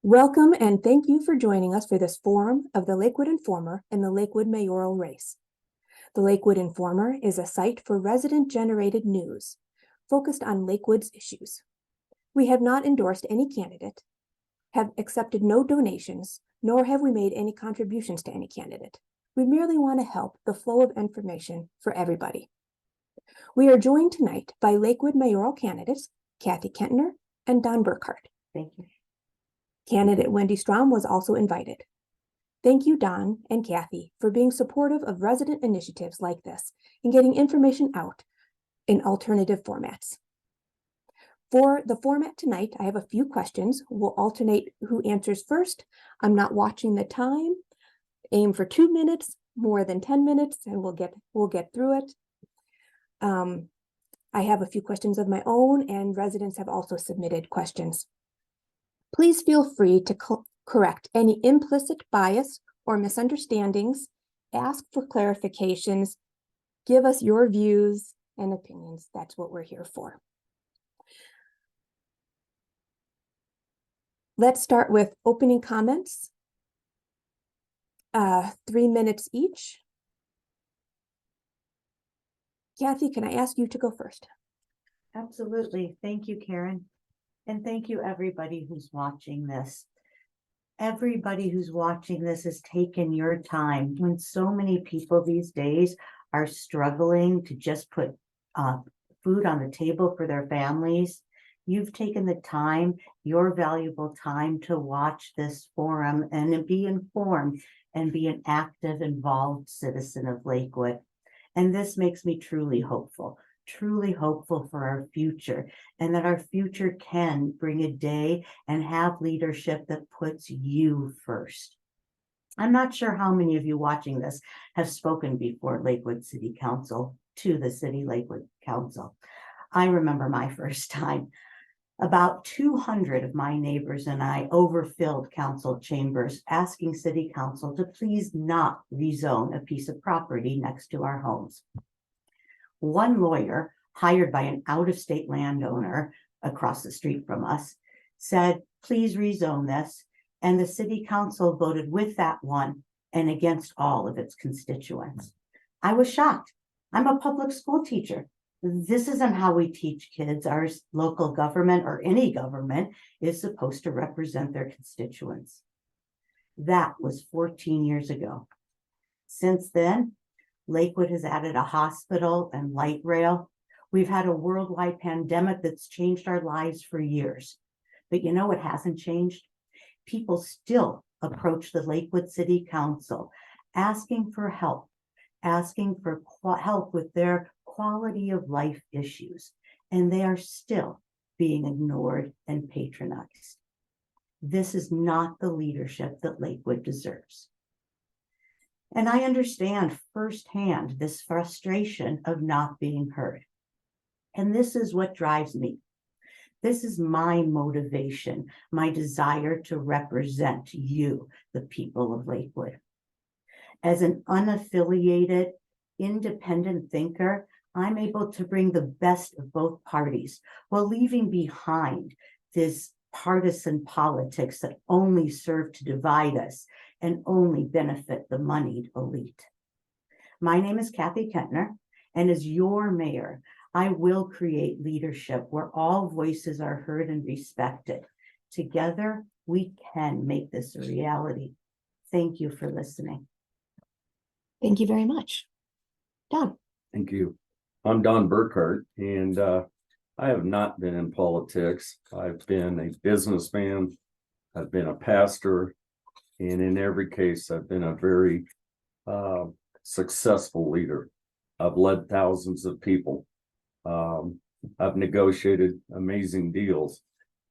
Welcome and thank you for joining us for this forum of the Lakewood Informer and the Lakewood mayoral race. The Lakewood Informer is a site for resident-generated news focused on Lakewood's issues. We have not endorsed any candidate, have accepted no donations, nor have we made any contributions to any candidate. We merely want to help the flow of information for everybody. We are joined tonight by Lakewood mayoral candidates, Cathy Kentner and Don Burkhart. Thank you. Candidate Wendi Strom was also invited. Thank you, Don and Cathy, for being supportive of resident initiatives like this and getting information out in alternative formats. For the format tonight, I have a few questions. We'll alternate who answers first. I'm not watching the time. Aim for 2 minutes, more than 10 minutes, and we'll get through it. I have a few questions of my own, and residents have also submitted questions. Please feel free to correct any implicit bias or misunderstandings, ask for clarifications, give us your views and opinions. That's what we're here for. Let's start with opening comments. 3 minutes each. Cathy, can I ask you to go first? Absolutely. Thank you, Karen. And thank you, everybody who's watching this. Everybody who's watching this has taken your time when so many people these days are struggling to just put food on the table for their families. You've taken the time, your valuable time, to watch this forum and be informed and be an active, involved citizen of Lakewood. And this makes me truly hopeful for our future, and that our future can bring a day and have leadership that puts you first. I'm not sure how many of you watching this have spoken before Lakewood City Council, to the City Lakewood Council. I remember my first time. About 200 of my neighbors and I overfilled council chambers asking City Council to please not rezone a piece of property next to our homes. One lawyer, hired by an out-of-state landowner across the street from us, said, please rezone this, and the City Council voted with that one and against all of its constituents. I was shocked. I'm a public school teacher. This isn't how we teach kids. Our local government, or any government, is supposed to represent their constituents. That was 14 years ago. Since then, Lakewood has added a hospital and light rail. We've had a worldwide pandemic that's changed our lives for years. But you know what hasn't changed? People still approach the Lakewood City Council asking for help, asking for help with their quality of life issues, and they are still being ignored and patronized. This is not the leadership that Lakewood deserves. And I understand firsthand this frustration of not being heard. And this is what drives me. This is my motivation, my desire to represent you, the people of Lakewood. As an unaffiliated, independent thinker, I'm able to bring the best of both parties while leaving behind this partisan politics that only serve to divide us and only benefit the moneyed elite. My name is Cathy Kentner, and as your mayor, I will create leadership where all voices are heard and respected. Together, we can make this a reality. Thank you for listening. Thank you very much. Don. Thank you. I'm Don Burkhart, and I have not been in politics. I've been a businessman, I've been a pastor, and in every case, I've been a very successful leader. I've led thousands of people. I've negotiated amazing deals.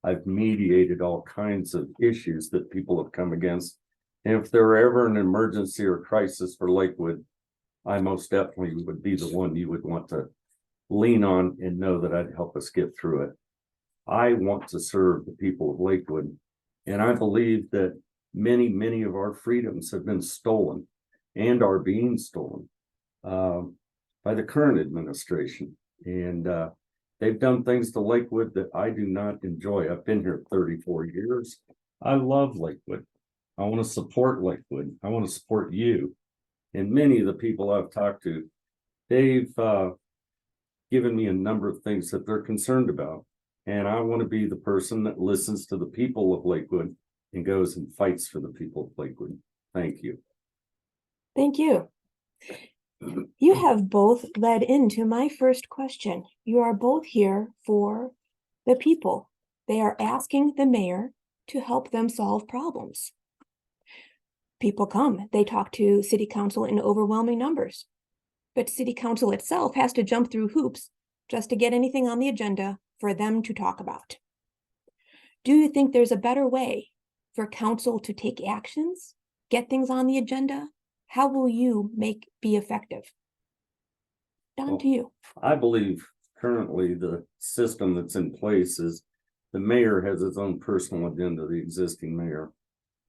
I've mediated all kinds of issues that people have come against. And if there were ever an emergency or crisis for Lakewood, I most definitely would be the one you would want to lean on and know that I'd help us get through it. I want to serve the people of Lakewood, and I believe that many of our freedoms have been stolen and are being stolen by the current administration. And they've done things to Lakewood that I do not enjoy. I've been here 34 years. I love Lakewood. I want to support Lakewood. I want to support you. And many of the people I've talked to, they've given me a number of things that they're concerned about. And I want to be the person that listens to the people of Lakewood and goes and fights for the people of Lakewood. Thank you. Thank you. You have both led into my first question. You are both here for the people. They are asking the mayor to help them solve problems. People come, they talk to city council in overwhelming numbers, but city council itself has to jump through hoops just to get anything on the agenda for them to talk about. Do you think there's a better way for council to take actions, get things on the agenda? How will you be effective? Don, to you. I believe currently the system that's in place is the mayor has his own personal agenda, the existing mayor,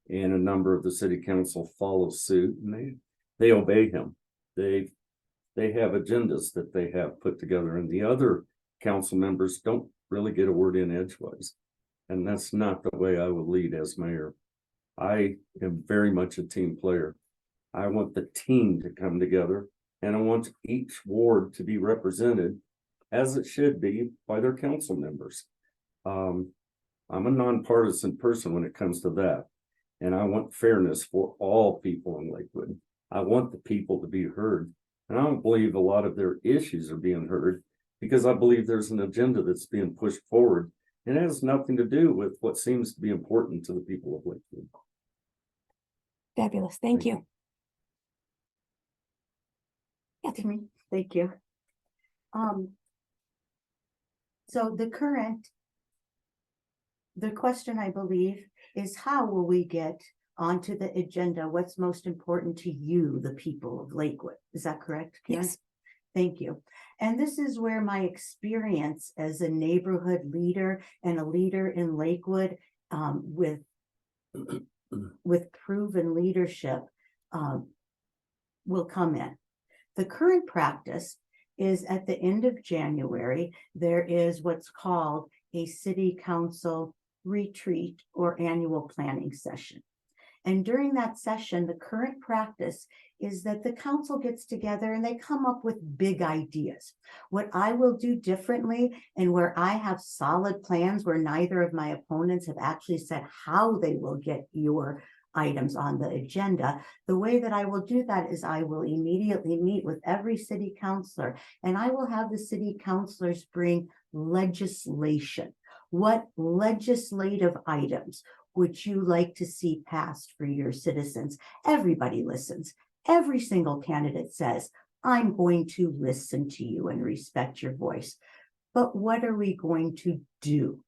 and a number of the city council follow suit, and they obey him. They have agendas that they have put together, and the other council members don't really get a word in edgewise. And that's not the way I would lead as mayor. I am very much a team player. I want the team to come together, and I want each ward to be represented as it should be by their council members. I'm a nonpartisan person when it comes to that. And I want fairness for all people in Lakewood. I want the people to be heard. And I don't believe a lot of their issues are being heard because I believe there's an agenda that's being pushed forward. And it has nothing to do with what seems to be important to the people of Lakewood. Fabulous. Thank you. Cathy, thank you. So the question, I believe, is how will we get onto the agenda? What's most important to you, the people of Lakewood? Is that correct, Karen? Yes. Thank you. And this is where my experience as a neighborhood leader and a leader in Lakewood with proven leadership will come in. The current practice is at the end of January, there is what's called a city council retreat or annual planning session. And during that session, the current practice is that the council gets together and they come up with big ideas. What I will do differently, and where I have solid plans where neither of my opponents have actually said how they will get your items on the agenda, the way that I will do that is I will immediately meet with every city councilor, and I will have the city councilors bring legislation. What legislative items would you like to see passed for your citizens? Everybody listens. Every single candidate says, I'm going to listen to you and respect your voice. But what are we going to do?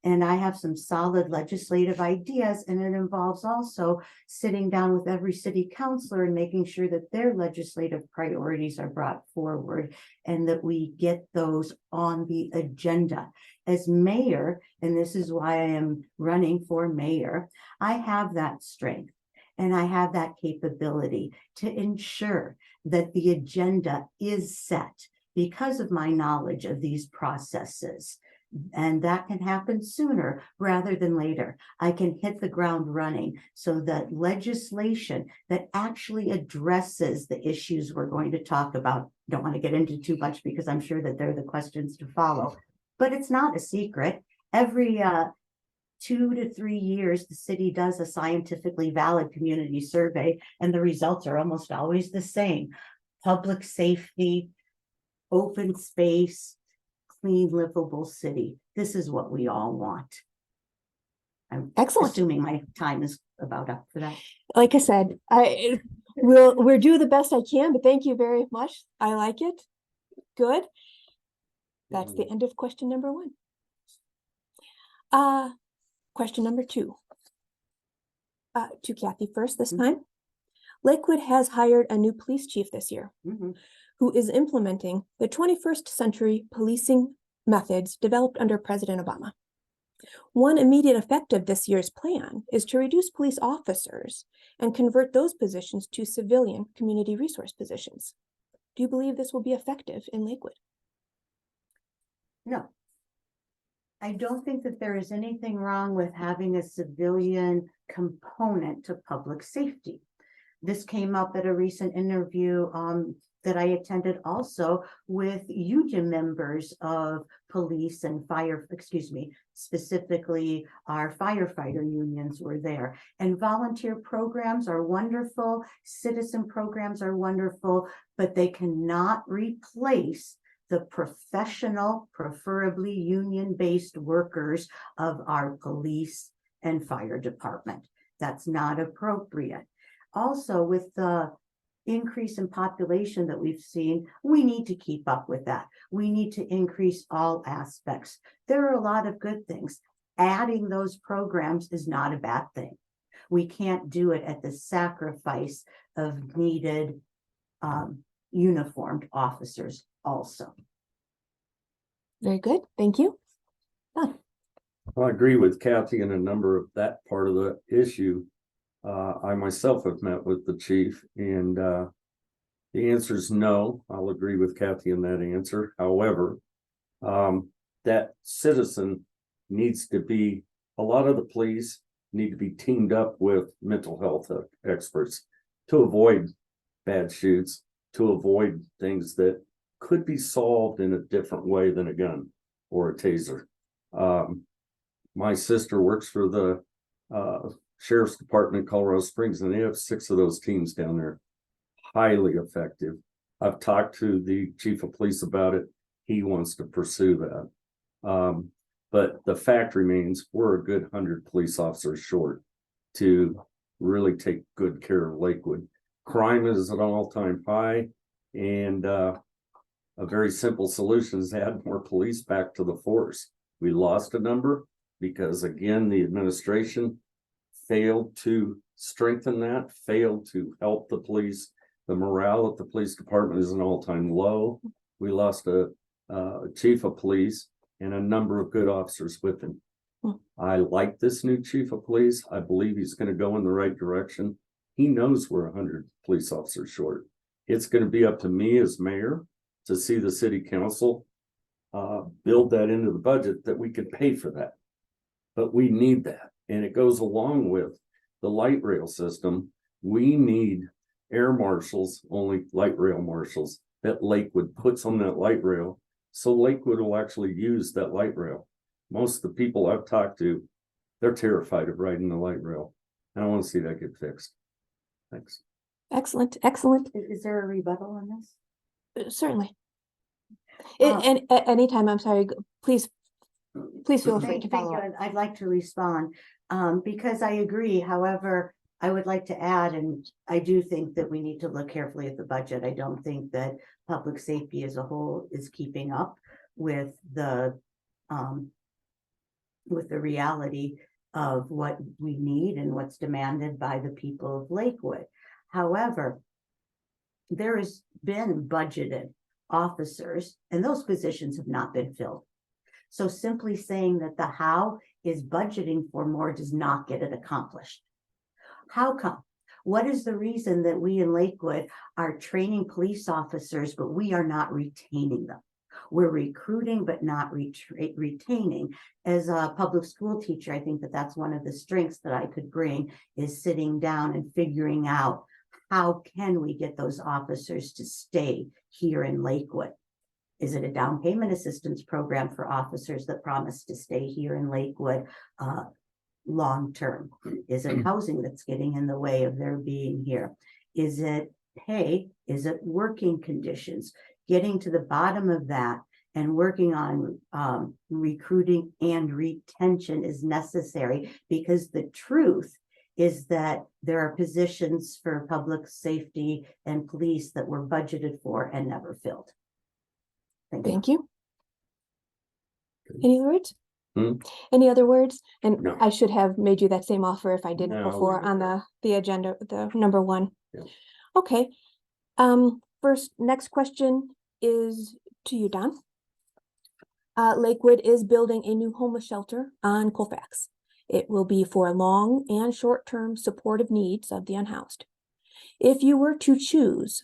And I have some solid legislative ideas, and it involves also sitting down with every city councilor and making sure that their legislative priorities are brought forward and that we get those on the agenda. As mayor, and this is why I am running for mayor, I have that strength and I have that capability to ensure that the agenda is set because of my knowledge of these processes. And that can happen sooner rather than later. I can hit the ground running so that legislation that actually addresses the issues we're going to talk about, don't want to get into too much because I'm sure that they're the questions to follow, but it's not a secret. Every 2 to 3 years, the city does a scientifically valid community survey, and the results are almost always the same. Public safety, open space, clean, livable city. This is what we all want. I'm Excellent. assuming my time is about up for that. Like I said, we'll do the best I can, but thank you very much. I like it. Good. That's the end of question number 1. Question number 2. To Cathy first this time. Lakewood has hired a new police chief this year who is implementing the 21st century policing methods developed under President Obama. One immediate effect of this year's plan is to reduce police officers and convert those positions to civilian community resource positions. Do you believe this will be effective in Lakewood? No. I don't think that there is anything wrong with having a civilian component to public safety. This came up at a recent interview that I attended also with union members of police and fire, specifically our firefighter unions were there. And volunteer programs are wonderful, citizen programs are wonderful, but they cannot replace the professional, preferably union-based workers of our police and fire department. That's not appropriate. Also, with the increase in population that we've seen, we need to keep up with that. We need to increase all aspects. There are a lot of good things. Adding those programs is not a bad thing. We can't do it at the sacrifice of needed uniformed officers also. Very good. Thank you. I agree with Cathy in a number of that part of the issue. I myself have met with the chief, and the answer is no. I'll agree with Cathy in that answer. However, that citizen needs to be, a lot of the police need to be teamed up with mental health experts to avoid bad shoots, to avoid things that could be solved in a different way than a gun or a taser. My sister works for the Sheriff's Department in Colorado Springs, and they have 6 of those teams down there. Highly effective. I've talked to the chief of police about it. He wants to pursue that. But the fact remains, we're a good 100 police officers short to really take good care of Lakewood. Crime is at an all-time high, and a very simple solution is to add more police back to the force. We lost a number because, again, the administration failed to strengthen that, failed to help the police. The morale at the police department is an all-time low. We lost a chief of police and a number of good officers with him. I like this new chief of police. I believe he's going to go in the right direction. He knows we're 100 police officers short. It's going to be up to me as mayor to see the city council build that into the budget that we could pay for that. But we need that. And it goes along with the light rail system. We need air marshals, only light rail marshals, that Lakewood puts on that light rail. So Lakewood will actually use that light rail. Most of the people I've talked to, they're terrified of riding the light rail. And I want to see that get fixed. Thanks. Excellent. Excellent. Is there a rebuttal on this? Certainly. And at any time, I'm sorry, please feel free to Thank follow you. up. I'd like to respond because I agree. However, I would like to add, and I do think that we need to look carefully at the budget. I don't think that public safety as a whole is keeping up with the reality of what we need and what's demanded by the people of Lakewood. However, there has been budgeted officers, and those positions have not been filled. So simply saying that the how is budgeting for more does not get it accomplished. How come? What is the reason that we in Lakewood are training police officers, but we are not retaining them? We're recruiting, but not retaining. As a public school teacher, I think that that's one of the strengths that I could bring, is sitting down and figuring out how can we get those officers to stay here in Lakewood? Is it a down payment assistance program for officers that promise to stay here in Lakewood long term? Is it housing that's getting in the way of their being here? Is it pay? Is it working conditions? Getting to the bottom of that and working on recruiting and retention is necessary, because the truth is that there are positions for public safety and police that were budgeted for and never filled. Thank you. Any other words? Any other words? And No. I should have made you that same offer if I didn't No, before on the agenda, the number 1. Yeah. Okay. Next question is to you, Don. Lakewood is building a new homeless shelter on Colfax. It will be for long and short-term supportive needs of the unhoused. If you were to choose,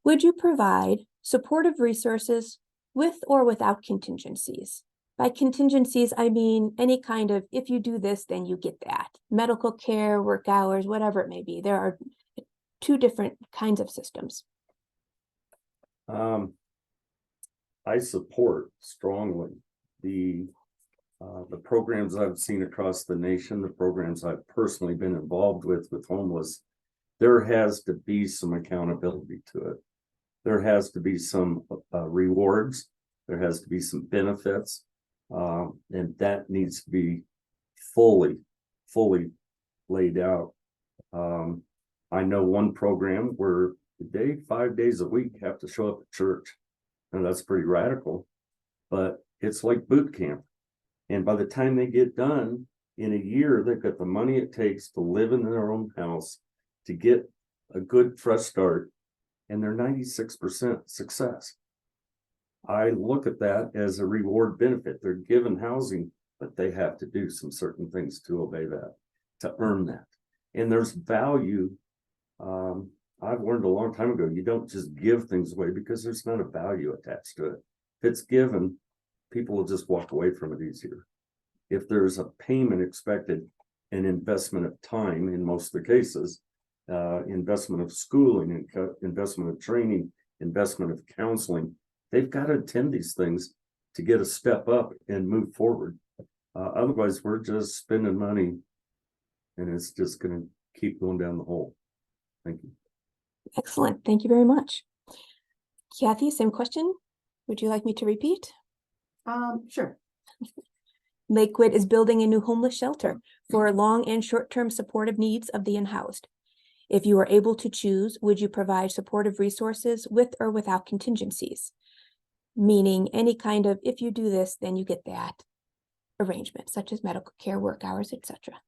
would you provide supportive resources with or without contingencies? By contingencies, I mean any kind of, if you do this, then you get that. Medical care, work hours, whatever it may be. There are two different kinds of systems. I support strongly the programs I've seen across the nation, the programs I've personally been involved with homeless. There has to be some accountability to it. There has to be some rewards. There has to be some benefits. And that needs to be fully laid out. I know one program where 5 days a week have to show up at church. And that's pretty radical, but it's like boot camp. And by the time they get done in a year, they've got the money it takes to live in their own house, to get a good fresh start, and they're 96% success. I look at that as a reward benefit. They're given housing, but they have to do some certain things to obey that, to earn that. And there's value. I've learned a long time ago, you don't just give things away because there's not a value attached to it. If it's given, people will just walk away from it easier. If there's a payment expected, an investment of time in most of the cases, investment of schooling, investment of training, investment of counseling, they've got to attend these things to get a step up and move forward. Otherwise, we're just spending money and it's just going to keep going down the hole. Thank you. Excellent. Thank you very much. Cathy, same question. Would you like me to repeat? Sure. Lakewood is building a new homeless shelter for long and short-term supportive needs of the unhoused. If you are able to choose, would you provide supportive resources with or without contingencies? Meaning any kind of, if you do this, then you get that arrangement, such as medical care, work hours, etc.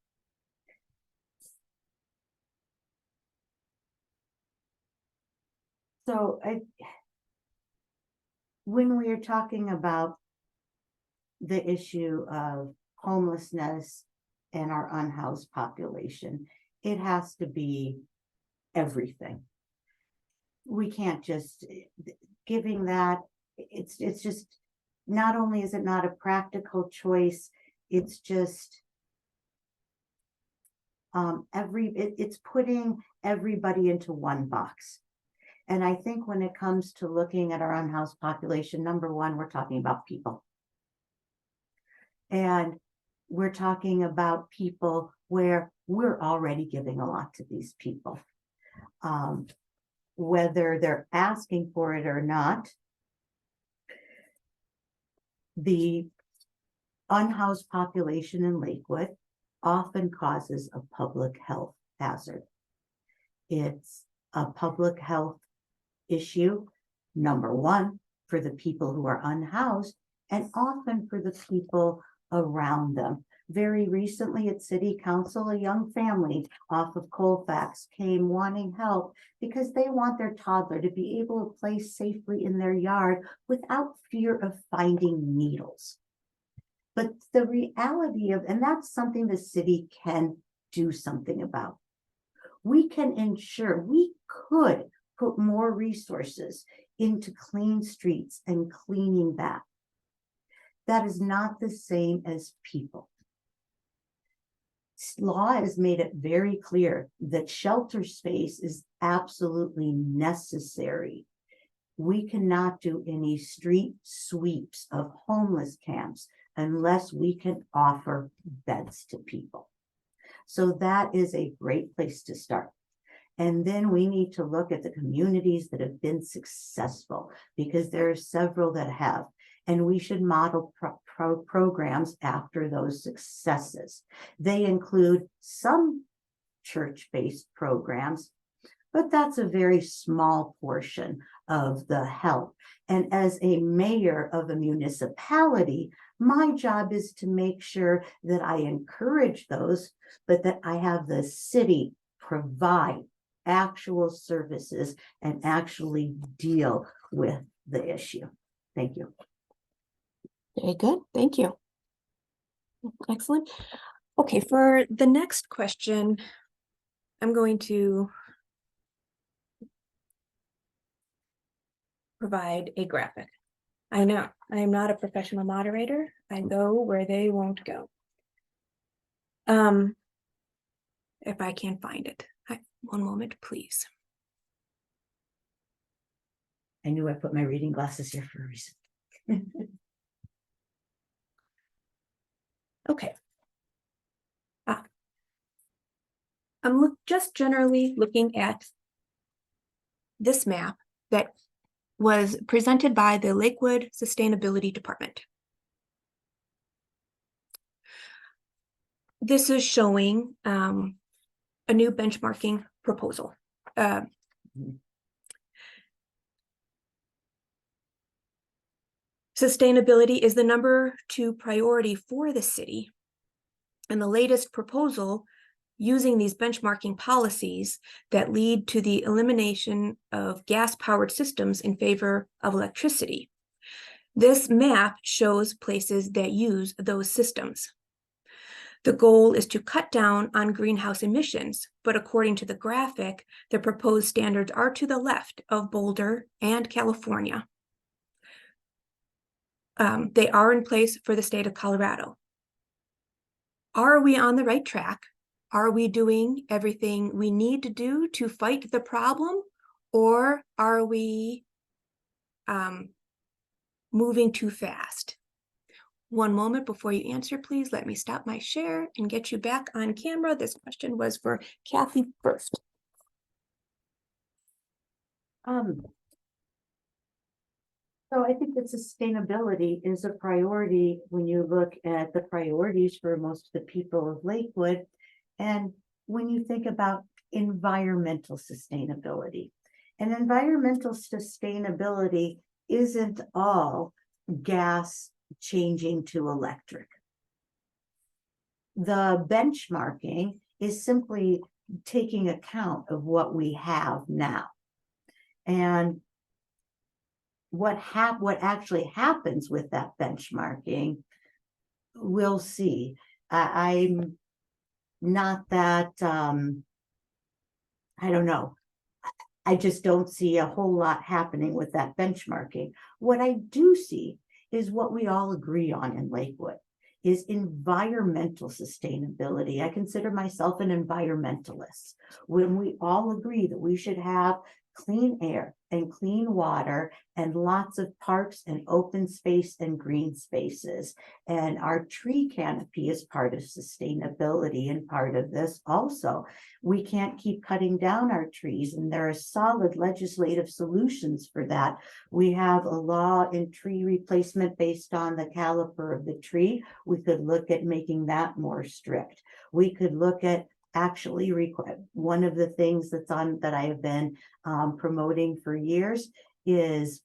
So when we are talking about the issue of homelessness and our unhoused population, it has to be everything. We can't just giving that. It's just, not only is it not a practical choice, it's just it's putting everybody into one box. And I think when it comes to looking at our unhoused population, number one, we're talking about people. And we're talking about people where we're already giving a lot to these people. Whether they're asking for it or not, the unhoused population in Lakewood often causes a public health hazard. It's a public health issue, number one, for the people who are unhoused, and often for the people around them. Very recently at City Council, a young family off of Colfax came wanting help because they want their toddler to be able to play safely in their yard without fear of finding needles. But the reality of, and that's something the city can do something about. We can ensure, we could put more resources into clean streets and cleaning that. That is not the same as people. Law has made it very clear that shelter space is absolutely necessary. We cannot do any street sweeps of homeless camps unless we can offer beds to people. So that is a great place to start. And then we need to look at the communities that have been successful, because there are several that have, and we should model programs after those successes. They include some church-based programs, but that's a very small portion of the help. And as a mayor of a municipality, my job is to make sure that I encourage those, but that I have the city provide actual services and actually deal with the issue. Thank you. Very good. Thank you. Excellent. Okay, for the next question, I'm going to provide a graphic. I know I am not a professional moderator. I go where they won't go. If I can find it. One moment, please. I knew I put my reading glasses here for a reason. Okay. I'm just generally looking at this map that was presented by the Lakewood Sustainability Department. This is showing a new benchmarking proposal. Sustainability is the #2 priority for the city. And the latest proposal using these benchmarking policies that lead to the elimination of gas-powered systems in favor of electricity. This map shows places that use those systems. The goal is to cut down on greenhouse emissions, but according to the graphic, the proposed standards are to the left of Boulder and California. They are in place for the state of Colorado. Are we on the right track? Are we doing everything we need to do to fight the problem? Or are we moving too fast? One moment before you answer, please let me stop my share and get you back on camera. This question was for Cathy first. So I think that sustainability is a priority when you look at the priorities for most of the people of Lakewood. And when you think about environmental sustainability, and environmental sustainability isn't all gas changing to electric. The benchmarking is simply taking account of what we have now. And what actually happens with that benchmarking, we'll see. I'm not that, I don't know. I just don't see a whole lot happening with that benchmarking. What I do see is what we all agree on in Lakewood is environmental sustainability. I consider myself an environmentalist. When we all agree that we should have clean air and clean water and lots of parks and open space and green spaces. And our tree canopy is part of sustainability and part of this also. We can't keep cutting down our trees, and there are solid legislative solutions for that. We have a law in tree replacement based on the caliper of the tree. We could look at making that more strict. We could look at actually one of the things that I have been promoting for years is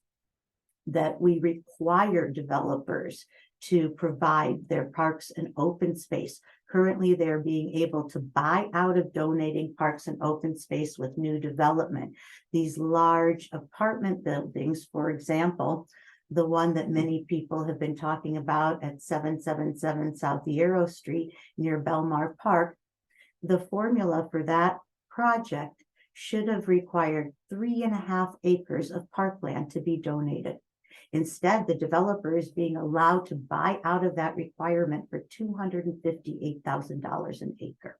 that we require developers to provide their parks and open space. Currently, they're being able to buy out of donating parks and open space with new development. These large apartment buildings, for example, the one that many people have been talking about at 777 South Yarrow Street near Belmar Park, the formula for that project should have required 3.5 acres of parkland to be donated. Instead, the developer is being allowed to buy out of that requirement for $258,000 an acre,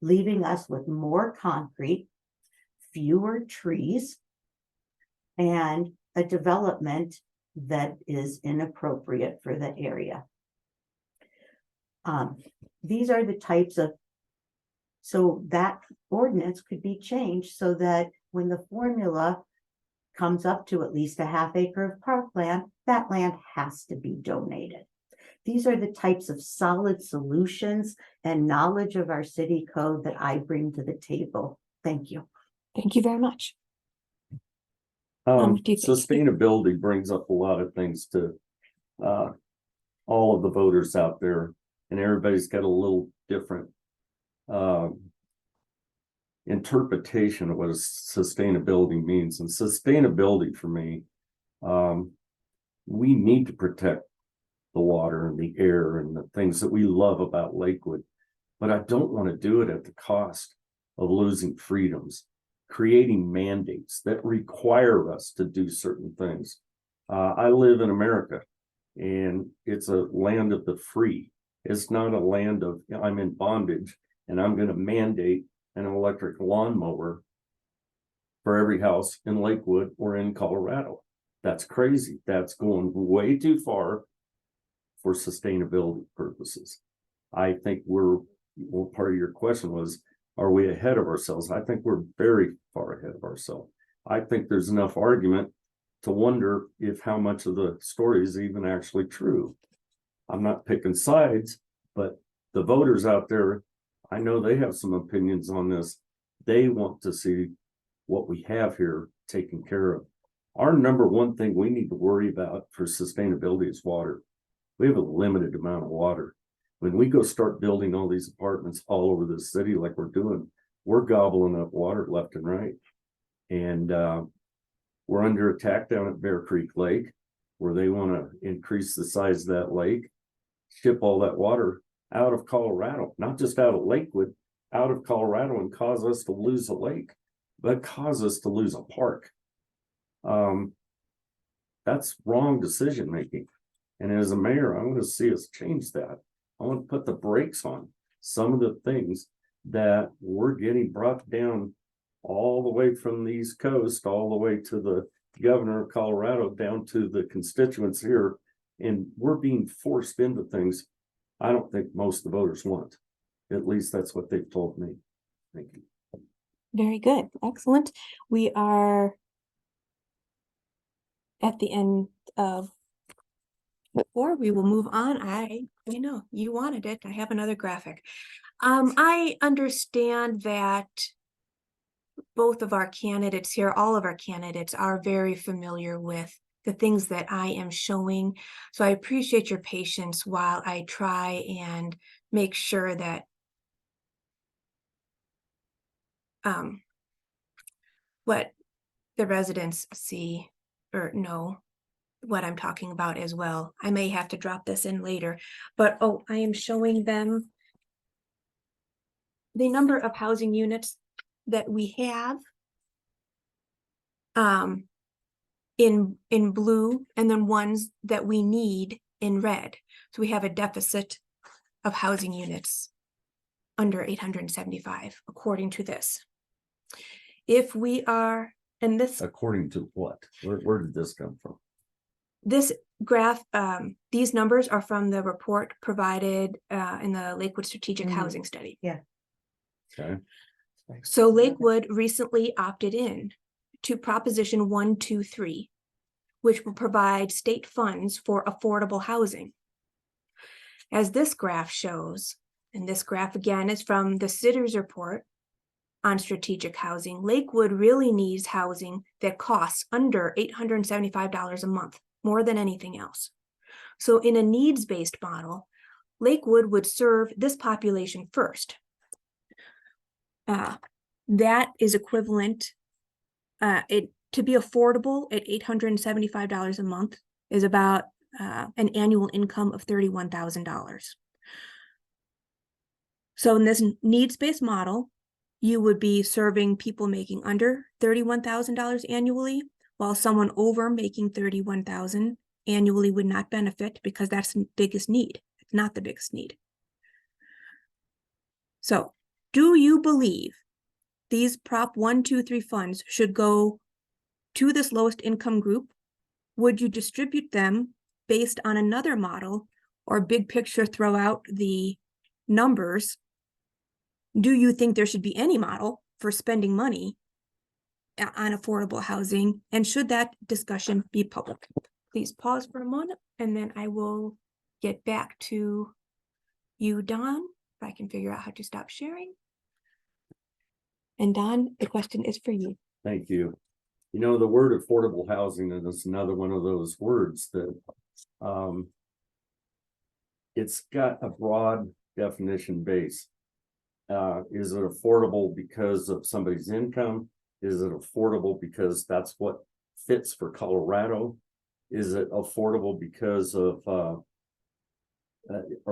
leaving us with more concrete, fewer trees, and a development that is inappropriate for the area. These are the types of, so that ordinance could be changed so that when the formula comes up to at least 1/2 acre of parkland, that land has to be donated. These are the types of solid solutions and knowledge of our city code that I bring to the table. Thank you. Thank you very much. Do you think- Sustainability brings up a lot of things to all of the voters out there, and everybody's got a little different interpretation of what sustainability means. And sustainability for me, we need to protect the water and the air and the things that we love about Lakewood, but I don't want to do it at the cost of losing freedoms, creating mandates that require us to do certain things. I live in America, and it's a land of the free. It's not a land of, I'm in bondage and I'm going to mandate an electric lawnmower for every house in Lakewood or in Colorado. That's crazy. That's going way too far for sustainability purposes. I think well, part of your question was, are we ahead of ourselves? I think we're very far ahead of ourselves. I think there's enough argument to wonder if how much of the story is even actually true. I'm not picking sides, but the voters out there, I know they have some opinions on this. They want to see what we have here taken care of. Our number one thing we need to worry about for sustainability is water. We have a limited amount of water. When we go start building all these apartments all over the city like we're doing, we're gobbling up water left and right. And we're under attack down at Bear Creek Lake, where they want to increase the size of that lake, ship all that water out of Colorado, not just out of Lakewood, out of Colorado, and cause us to lose a lake, but cause us to lose a park. That's wrong decision making. And as a mayor, I want to see us change that. I want to put the brakes on some of the things that we're getting brought down all the way from the East Coast, all the way to the governor of Colorado, down to the constituents here. And we're being forced into things I don't think most of the voters want. At least that's what they've told me. Thank you. Very good. Excellent. We are at the end of before we will move on. I know you wanted it. I have another graphic. I understand that both of our candidates here, all of our candidates are very familiar with the things that I am showing. So I appreciate your patience while I try and make sure that what the residents see or know what I'm talking about as well. I may have to drop this in later, but I am showing them the number of housing units that we have in blue, and then ones that we need in red. So we have a deficit of housing units under 875 according to this. If we are, and this According to what? Where did this come from? This graph, these numbers are from the report provided in the Lakewood Strategic Housing Study. Yeah. Okay. So Lakewood recently opted in to Proposition 123, which will provide state funds for affordable housing. As this graph shows, and this graph again is from the Citter's report on strategic housing, Lakewood really needs housing that costs under $875 a month, more than anything else. So in a needs-based model, Lakewood would serve this population first. That is equivalent, to be affordable at $875 a month is about an annual income of $31,000. So in this needs-based model, you would be serving people making under $31,000 annually, while someone over making $31,000 annually would not benefit because that's the biggest need. It's not the biggest need. So, do you believe these Prop 123 funds should go to this lowest income group? Would you distribute them based on another model, or big picture throw out the numbers? Do you think there should be any model for spending money on affordable housing? And should that discussion be public? Please pause for a moment, and then I will get back to you, Don, if I can figure out how to stop sharing. And Don, the question is for you. Thank you. You know, the word affordable housing is another one of those words that it's got a broad definition base. Is it affordable because of somebody's income? Is it affordable because that's what fits for Colorado? Is it affordable because of, are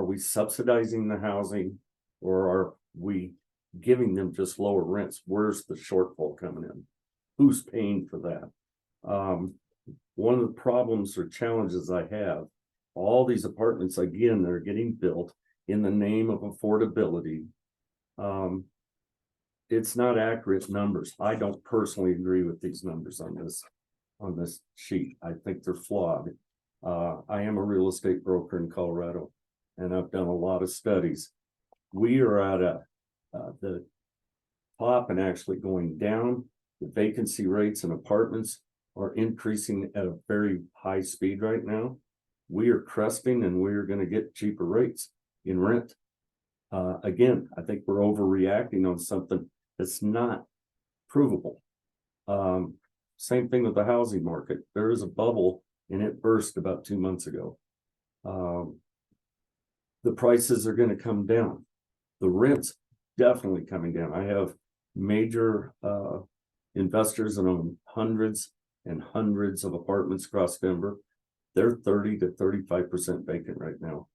we subsidizing the housing, or are we giving them just lower rents? Where's the shortfall coming in? Who's paying for that? One of the problems or challenges I have all these apartments, again, they're getting built in the name of affordability. It's not accurate numbers. I don't personally agree with these numbers on this sheet. I think they're flawed. I am a real estate broker in Colorado, and I've done a lot of studies. We are at the top and actually going down. The vacancy rates in apartments are increasing at a very high speed right now. We are cresting, and we're going to get cheaper rates in rent. Again, I think we're overreacting on something that's not provable. Same thing with the housing market. There is a bubble, and it burst about 2 months ago. The prices are going to come down. The rent's definitely coming down. I have major investors that own hundreds and hundreds of apartments across Denver. They're 30 to 35% vacant right now.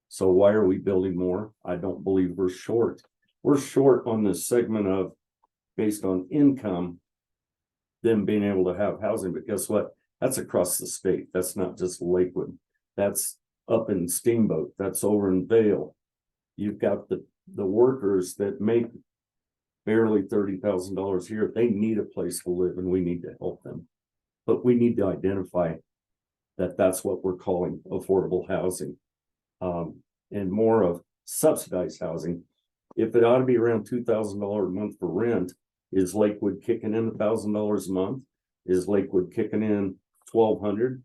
So why are we building more? I don't believe we're short. We're short on this segment of based on income, them being able to have housing. But guess what? That's across the state. That's not just Lakewood. That's up in Steamboat. That's over in Vail. You've got the workers that make barely $30,000 a year. They need a place to live, and we need to help them. But we need to identify that that's what we're calling affordable housing, and more of subsidized housing. If it ought to be around $2,000 a month for rent, is Lakewood kicking in $1,000 a month? Is Lakewood kicking in $1,200?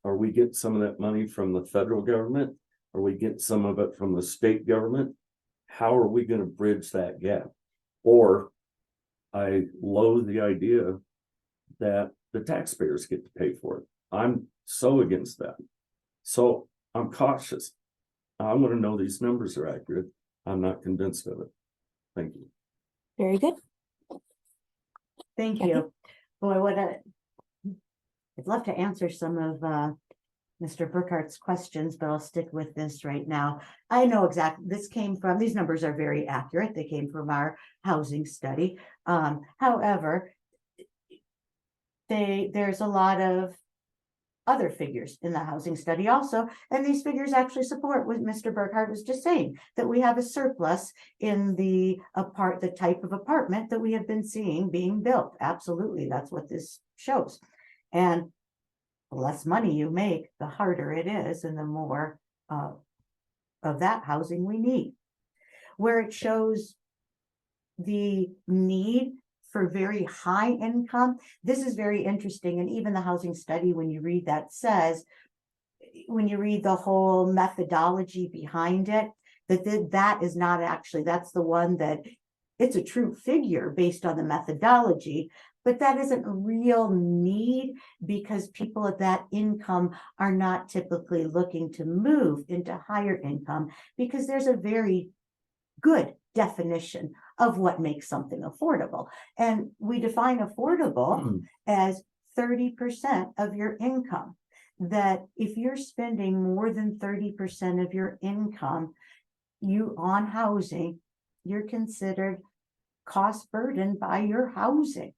Are we getting some of that money from the federal government? Are we getting some of it from the state government? How are we going to bridge that gap? Or I loathe the idea that the taxpayers get to pay for it. I'm so against that. So I'm cautious. I want to know these numbers are accurate. I'm not convinced of it. Thank you. Very good. Thank Cathy? you. Boy, I'd love to answer some of Mr. Burkhart's questions, but I'll stick with this right now. I know exactly, these numbers are very accurate. They came from our housing study. However, there's a lot of other figures in the housing study also, and these figures actually support what Mr. Burkhart was just saying, that we have a surplus in the type of apartment that we have been seeing being built. Absolutely, that's what this shows. And the less money you make, the harder it is, and the more of that housing we need. Where it shows the need for very high income, this is very interesting. And even the housing study, when you read that, says, when you read the whole methodology behind it, that is not actually, that's the one that it's a true figure based on the methodology, but that isn't a real need, because people at that income are not typically looking to move into higher income, because there's a very good definition of what makes something affordable. And we define affordable as 30% of your income. That if you're spending more than 30% of your income on housing, you're considered cost burdened by your housing.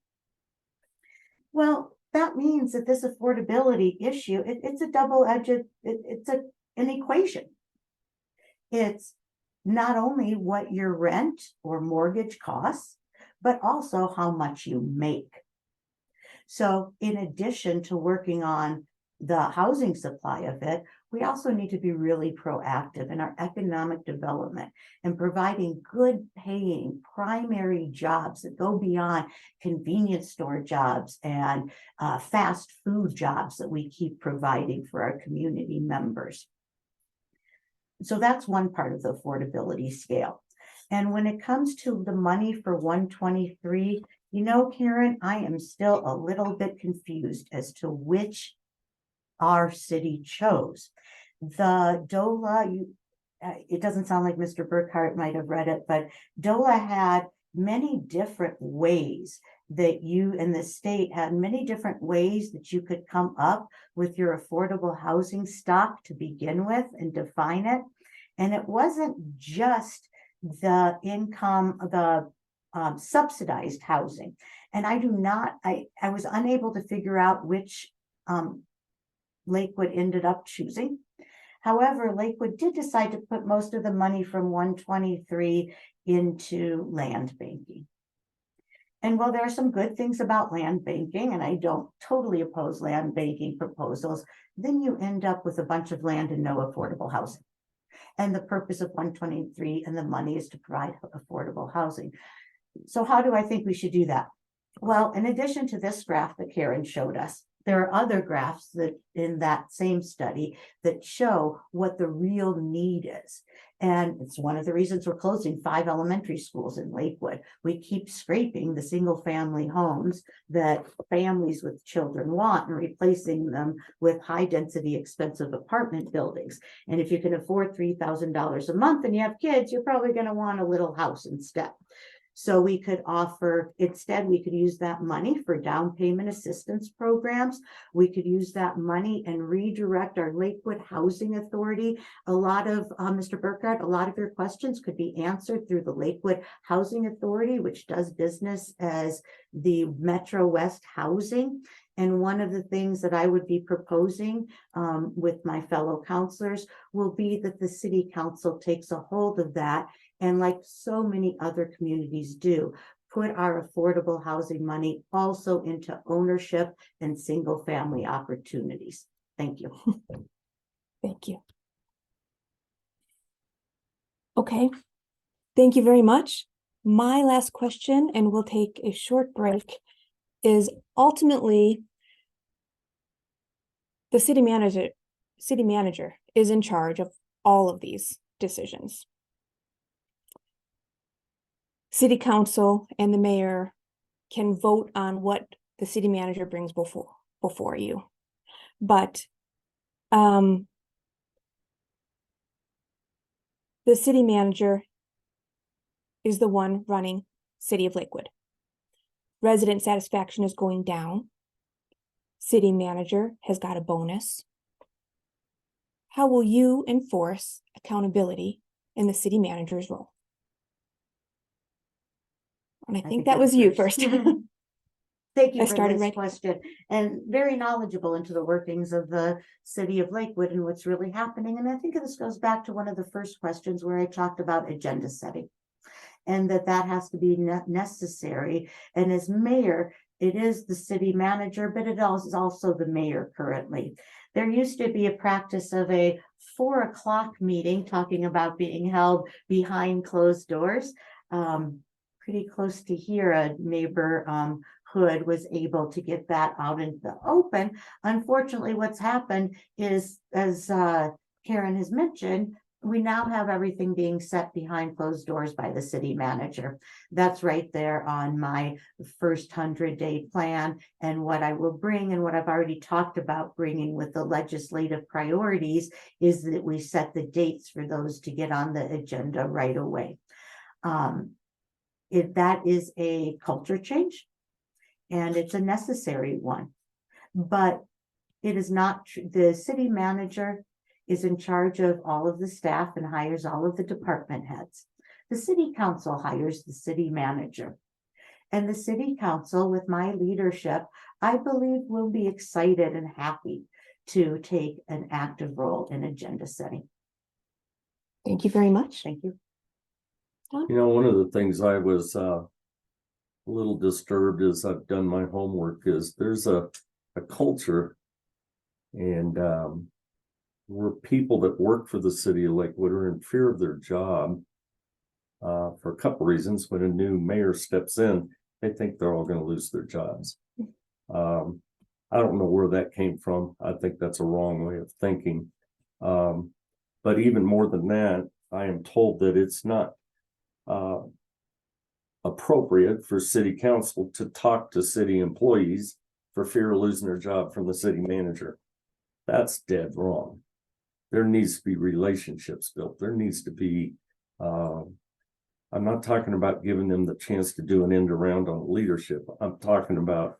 Well, that means that this affordability issue, it's a double-edged, it's an equation. It's not only what your rent or mortgage costs, but also how much you make. So in addition to working on the housing supply of it, we also need to be really proactive in our economic development and providing good paying primary jobs that go beyond convenience store jobs and fast food jobs that we keep providing for our community members. So that's one part of the affordability scale. And when it comes to the money for 123, you know, Karen, I am still a little bit confused as to which our city chose. The DOLA, it doesn't sound like Mr. Burkhart might have read it, but DOLA had many different ways that you in the state had many different ways that you could come up with your affordable housing stock to begin with and define it. And it wasn't just the income, the subsidized housing. And I was unable to figure out which Lakewood ended up choosing. However, Lakewood did decide to put most of the money from 123 into land banking. And while there are some good things about land banking, and I don't totally oppose land banking proposals, then you end up with a bunch of land and no affordable housing. And the purpose of 123 and the money is to provide affordable housing. So how do I think we should do that? Well, in addition to this graph that Karen showed us, there are other graphs that in that same study that show what the real need is. And it's one of the reasons we're closing 5 elementary schools in Lakewood. We keep scraping the single family homes that families with children want and replacing them with high density, expensive apartment buildings. And if you can afford $3,000 a month and you have kids, you're probably going to want a little house instead. So we could offer, instead, we could use that money for down payment assistance programs. We could use that money and redirect our Lakewood Housing Authority. A lot of, Mr. Burkhart, a lot of your questions could be answered through the Lakewood Housing Authority, which does business as the Metro West Housing. And one of the things that I would be proposing with my fellow counselors will be that the city council takes a hold of that, and like so many other communities do, put our affordable housing money also into ownership and single family opportunities. Thank you. Thank you. Okay, thank you very much. My last question, and we'll take a short break, is ultimately the city manager is in charge of all of these decisions. City council and the mayor can vote on what the city manager brings before you. But the city manager is the one running City of Lakewood. Resident satisfaction is going down. City manager has got a bonus. How will you enforce accountability in the city manager's role? And I think that was you first. Thank you I for started this right. question, and very knowledgeable into the workings of the city of Lakewood and what's really happening. And I think this goes back to one of the first questions where I talked about agenda setting and that has to be necessary. And as mayor, it is the city manager, but it is also the mayor currently. There used to be a practice of a 4 o'clock meeting talking about being held behind closed doors. Pretty close to here, a neighbor Hood was able to get that out into the open. Unfortunately, what's happened is, as Karen has mentioned, we now have everything being set behind closed doors by the city manager. That's right there on my first 100-day plan, and what I will bring and what I've already talked about bringing with the legislative priorities is that we set the dates for those to get on the agenda right away. That is a culture change, and it's a necessary one, but it is not the city manager is in charge of all of the staff and hires all of the department heads. The city council hires the city manager, and the city council, with my leadership, I believe will be excited and happy to take an active role in agenda setting. Thank you very much. Thank you. You know, one of the things I was a little disturbed as I've done my homework is there's a culture and where people that work for the city of Lakewood are in fear of their job for a couple reasons. When a new mayor steps in, they think they're all going to lose their jobs. I don't know where that came from. I think that's a wrong way of thinking. But even more than that, I am told that it's not appropriate for city council to talk to city employees for fear of losing their job from the city manager. That's dead wrong. There needs to be relationships built. There needs to be, I'm not talking about giving them the chance to do an end around on leadership. I'm talking about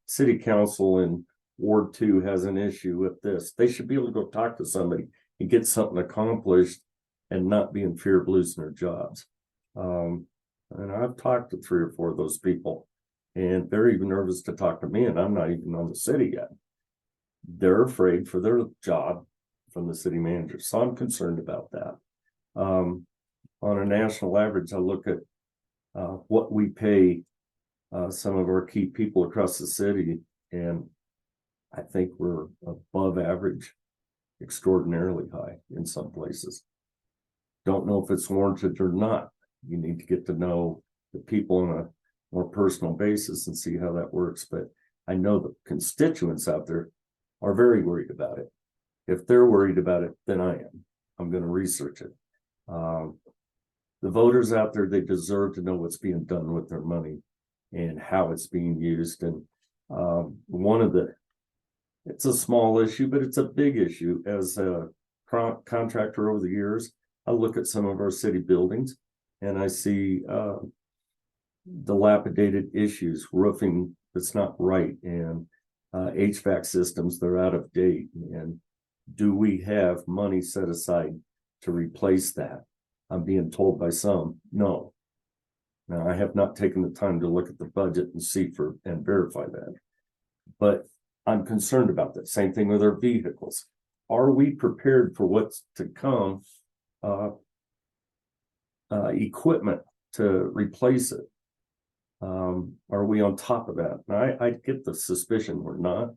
city council in Ward 2 has an issue with this. They should be able to go talk to somebody and get something accomplished and not be in fear of losing their jobs. And I've talked to 3 or 4 of those people, and they're even nervous to talk to me, and I'm not even on the city yet. They're afraid for their job from the city manager. So I'm concerned about that. On a national average, I look at what we pay some of our key people across the city, and I think we're above average, extraordinarily high in some places. Don't know if it's warranted or not. You need to get to know the people on a more personal basis and see how that works. But I know the constituents out there are very worried about it. If they're worried about it, then I am. I'm going to research it. The voters out there, they deserve to know what's being done with their money and how it's being used. And it's a small issue, but it's a big issue. As a contractor over the years, I look at some of our city buildings and I see dilapidated issues, roofing that's not right, and HVAC systems that are out of date. And do we have money set aside to replace that? I'm being told by some, no. Now, I have not taken the time to look at the budget and see and verify that. But I'm concerned about that. Same thing with our vehicles. Are we prepared for what's to come? Equipment to replace it. Are we on top of that? Now, I get the suspicion we're not.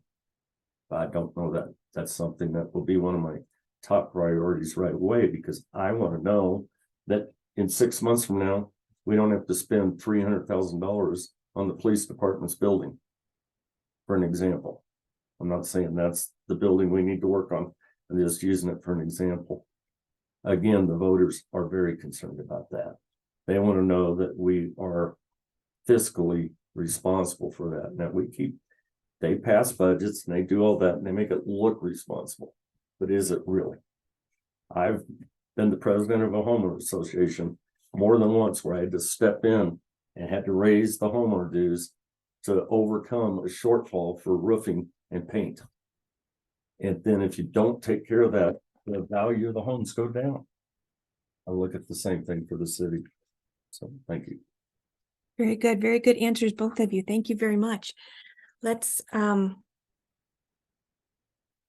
But I don't know that that's something that will be one of my top priorities right away, because I want to know that in 6 months from now, we don't have to spend $300,000 on the police department's building, for an example. I'm not saying that's the building we need to work on. I'm just using it for an example. Again, the voters are very concerned about that. They want to know that we are fiscally responsible for that. Now, they pass budgets and they do all that and they make it look responsible, but is it really? I've been the president of a homeowner association more than once where I had to step in and had to raise the homeowner dues to overcome a shortfall for roofing and paint. And then if you don't take care of that, the value of the homes go down. I look at the same thing for the city. So thank you. Very good answers, both of you. Thank you very much. Let's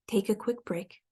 take a quick break.